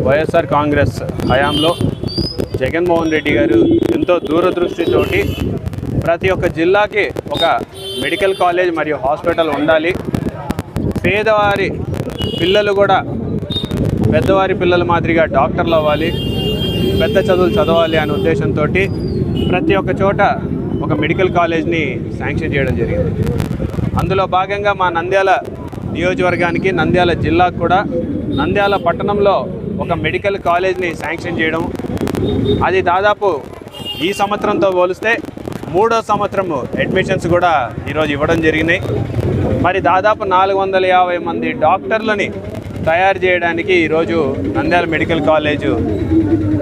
వైఎస్ఆర్ కాంగ్రెస్ హయాంలో జగన్మోహన్ రెడ్డి గారు ఎంతో దూరదృష్టితోటి ప్రతి ఒక్క జిల్లాకి ఒక మెడికల్ కాలేజ్ మరియు హాస్పిటల్ ఉండాలి, పేదవారి పిల్లలు కూడా పెద్దవారి పిల్లల మాదిరిగా డాక్టర్లు అవ్వాలి, పెద్ద చదువులు చదవాలి అనే ఉద్దేశంతో ప్రతి ఒక్క చోట ఒక మెడికల్ కాలేజ్ని శాంక్షన్ చేయడం జరిగింది. అందులో భాగంగా మా నంద్యాల నియోజకవర్గానికి, నంద్యాల జిల్లాకు కూడా నంద్యాల పట్టణంలో ఒక మెడికల్ కాలేజ్ని శాంక్షన్ చేయడం, అది దాదాపు ఈ సంవత్సరంతో పోలిస్తే 3వ సంవత్సరము అడ్మిషన్స్ కూడా ఈరోజు ఇవ్వడం జరిగినాయి. మరి దాదాపు 450 మంది డాక్టర్లని తయారు చేయడానికి ఈరోజు నంద్యాల మెడికల్ కాలేజు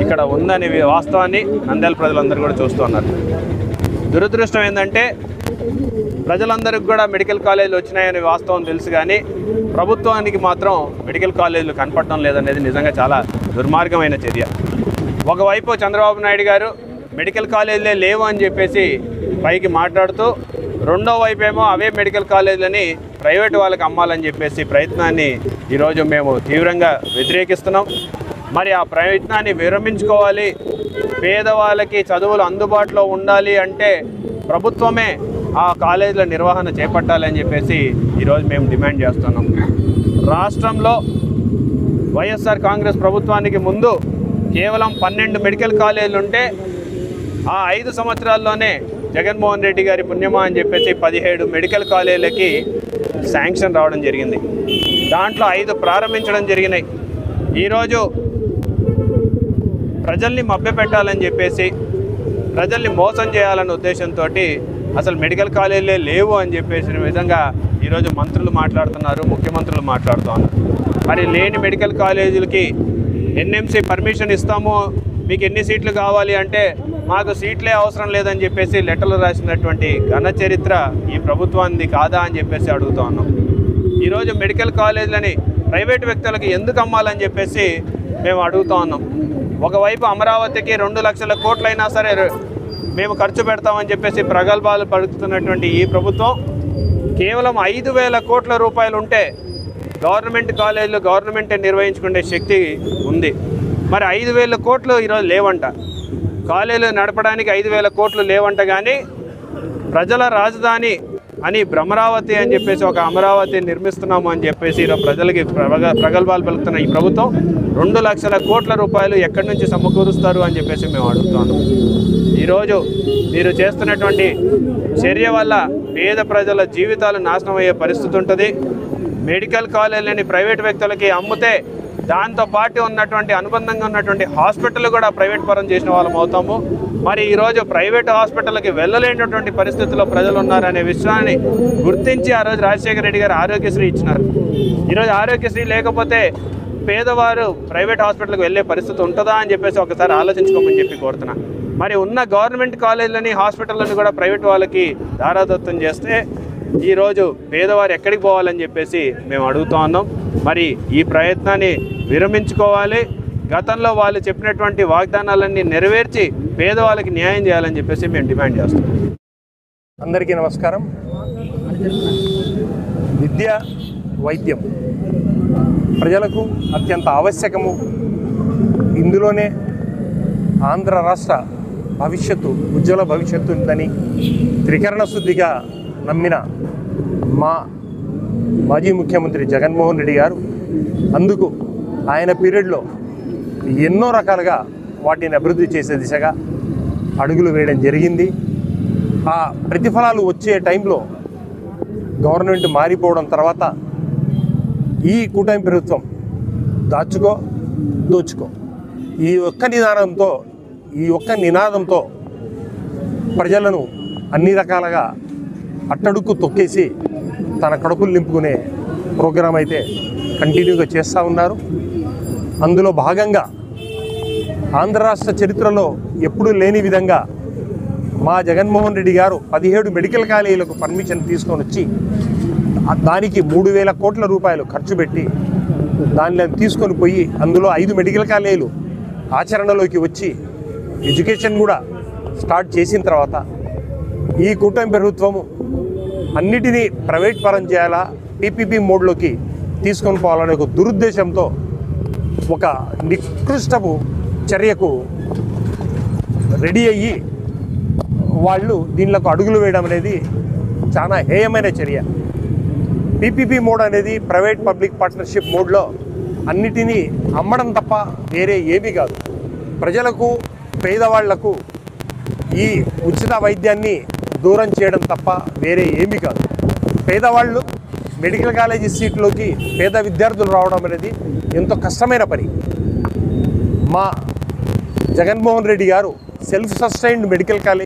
ఇక్కడ ఉందనే వాస్తవాన్ని నంద్యాల ప్రజలందరూ కూడా చూస్తున్నారు. దురదృష్టం ఏంటంటే ప్రజలందరికీ కూడా మెడికల్ కాలేజీలు వచ్చినాయనే వాస్తవం తెలుసు, కానీ ప్రభుత్వానికి మాత్రం మెడికల్ కాలేజీలు కనపడటం లేదనేది నిజంగా చాలా దుర్మార్గమైన చర్య. ఒకవైపు చంద్రబాబు నాయుడు గారు మెడికల్ కాలేజీలే లేవు అని చెప్పేసి పైకి మాట్లాడుతూ, రెండో వైపు ఏమో అవే మెడికల్ కాలేజీలని ప్రైవేట్ వాళ్ళకి అమ్మాలని చెప్పేసి ప్రయత్నాన్ని ఈరోజు మేము తీవ్రంగా వ్యతిరేకిస్తున్నాం. మరి ఆ ప్రయత్నాన్ని విరమించుకోవాలి, పేదవాళ్ళకి చదువులు అందుబాటులో ఉండాలి అంటే ప్రభుత్వమే ఆ కాలేజీల నిర్వహణ చేపట్టాలని చెప్పేసి ఈరోజు మేము డిమాండ్ చేస్తున్నాం. రాష్ట్రంలో వైఎస్ఆర్ కాంగ్రెస్ ప్రభుత్వానికి ముందు కేవలం 12 మెడికల్ కాలేజీలు ఉంటే ఆ 5 సంవత్సరాల్లోనే జగన్మోహన్ రెడ్డి గారి పుణ్యమా అని చెప్పేసి 17 మెడికల్ కాలేజీలకి శాంక్షన్ రావడం జరిగింది. దాంట్లో 5 ప్రారంభించడం జరిగినాయి. ఈరోజు ప్రజల్ని మభ్యపెట్టాలని చెప్పేసి, ప్రజల్ని మోసం చేయాలనే ఉద్దేశంతో అసలు మెడికల్ కాలేజీలే లేవు అని చెప్పేసిన విధంగా ఈరోజు మంత్రులు మాట్లాడుతున్నారు, ముఖ్యమంత్రులు మాట్లాడుతున్నారు. మరి లేని మెడికల్ కాలేజీలకి ఎన్ఎంసీ పర్మిషన్ ఇస్తాము, మీకు ఎన్ని సీట్లు కావాలి అంటే మాకు సీట్లే అవసరం లేదని చెప్పేసి లెటర్లు రాసినటువంటి ఘన చరిత్ర ఈ ప్రభుత్వానికి కాదా అని చెప్పేసి అడుగుతా ఉన్నాం. ఈరోజు మెడికల్ కాలేజీలని ప్రైవేట్ వ్యక్తులకు ఎందుకు అమ్మాలని చెప్పేసి మేము అడుగుతా ఉన్నాం. ఒకవైపు అమరావతికి 2 లక్షల కోట్లైనా సరే మేము ఖర్చు పెడతామని చెప్పేసి ప్రగల్భాలు పలుకుతున్నటువంటి ఈ ప్రభుత్వం కేవలం 5,000 కోట్ల రూపాయలు ఉంటే గవర్నమెంట్ కాలేజీలు గవర్నమెంటే నిర్వహించుకునే శక్తి ఉంది. మరి 5,000 కోట్లు ఈరోజు లేవంట, కాలేజీలు నడపడానికి 5,000 కోట్లు లేవంట. కానీ ప్రజల రాజధాని అని భ్రమరావతి అని చెప్పేసి ఒక అమరావతి నిర్మిస్తున్నాము అని చెప్పేసి ఈరోజు ప్రజలకి ప్రగల్భాలు పలుకుతున్న ఈ ప్రభుత్వం 2 లక్షల కోట్ల రూపాయలు ఎక్కడి నుంచి సమకూరుస్తారు అని చెప్పేసి మేము అడుగుతున్నాం. ఈరోజు మీరు చేస్తున్నటువంటి చర్య వల్ల పేద ప్రజల జీవితాలు నాశనం అయ్యే పరిస్థితి ఉంటుంది. మెడికల్ కాలేజీలని ప్రైవేట్ వ్యక్తులకి అమ్మితే దాంతోపాటు ఉన్నటువంటి అనుబంధంగా ఉన్నటువంటి హాస్పిటల్ కూడా ప్రైవేట్ పరం చేసిన వాళ్ళం అవుతాము. మరి ఈరోజు ప్రైవేట్ హాస్పిటల్కి వెళ్ళలేనటువంటి పరిస్థితుల్లో ప్రజలు ఉన్నారనే విషయాన్ని గుర్తించి ఆ రోజు రాజశేఖర రెడ్డి గారు ఆరోగ్యశ్రీ ఇచ్చినారు. ఈరోజు ఆరోగ్యశ్రీ లేకపోతే పేదవారు ప్రైవేట్ హాస్పిటల్కి వెళ్ళే పరిస్థితి ఉంటుందా అని చెప్పేసి ఒకసారి ఆలోచించుకోమని చెప్పి కోరుతున్నా. మరి ఉన్న గవర్నమెంట్ కాలేజీలని హాస్పిటళ్ళని కూడా ప్రైవేట్ వాళ్ళకి దారాదత్తం చేస్తే ఈరోజు పేదవారు ఎక్కడికి పోవాలని చెప్పేసి మేము అడుగుతూ ఉన్నాం. మరి ఈ ప్రయత్నాన్ని విరమించుకోవాలి, గతంలో వాళ్ళు చెప్పినటువంటి వాగ్దానాలన్నీ నెరవేర్చి పేదవాళ్ళకి న్యాయం చేయాలని చెప్పేసి మేము డిమాండ్ చేస్తాం. అందరికీ నమస్కారం. విద్య, వైద్యం ప్రజలకు అత్యంత ఆవశ్యకము. ఇందులోనే ఆంధ్ర రాష్ట్ర భవిష్యత్తు, ఉజ్వల భవిష్యత్తు ఉందని త్రికరణ శుద్ధిగా నమ్మిన మా మాజీ ముఖ్యమంత్రి జగన్మోహన్ రెడ్డి గారు అందుకు ఆయన పీరియడ్లో ఎన్నో రకాలుగా వాటిని అభివృద్ధి చేసే దిశగా అడుగులు వేయడం జరిగింది. ఆ ప్రతిఫలాలు వచ్చే టైంలో గవర్నమెంట్ మారిపోవడం తర్వాత ఈ కూటమి ప్రభుత్వం దాచుకో దోచుకో ఈ ఒక్క నినాదంతో ప్రజలను అన్ని రకాలుగా అట్టడుక్కు తొక్కేసి తన కడుపులు నింపుకునే ప్రోగ్రాం అయితే కంటిన్యూగా చేస్తూ ఉన్నారు. అందులో భాగంగా ఆంధ్ర రాష్ట్ర చరిత్రలో ఎప్పుడూ లేని విధంగా మా జగన్మోహన్ రెడ్డి గారు 17 మెడికల్ కాలేజీలకు పర్మిషన్ తీసుకొని వచ్చి దానికి 3,000 కోట్ల రూపాయలు ఖర్చు పెట్టి దానిలో తీసుకొని పోయి అందులో 5 మెడికల్ కాలేజీలు ఆచరణలోకి వచ్చి ఎడ్యుకేషన్ కూడా స్టార్ట్ చేసిన తర్వాత ఈ కూటమి ప్రభుత్వము అన్నిటినీ ప్రైవేట్ పరం చేయాలా, పీపీపీ మోడ్లోకి తీసుకొని పోవాలనే ఒక దురుద్దేశంతో ఒక నికృష్టపు చర్యకు రెడీ అయ్యి వాళ్ళు దీనిలోకి అడుగులు వేయడం అనేది చాలా హేయమైన చర్య. పీపీపీ మోడ్ అనేది ప్రైవేట్ పబ్లిక్ పార్ట్నర్షిప్ మోడ్లో అన్నిటినీ అమ్మడం తప్ప వేరే ఏమీ కాదు. ప్రజలకు పేదవాళ్లకు ఈ ఉచిత వైద్యాన్ని దూరం చేయడం తప్ప వేరే ఏమీ కాదు. పేదవాళ్ళు మెడికల్ కాలేజీ సీట్లోకి పేద విద్యార్థులు రావడం అనేది ఎంతో కష్టమైన పని. మా జగన్మోహన్ రెడ్డి గారు సెల్ఫ్ సస్టైన్డ్ మెడికల్ కాలేజ్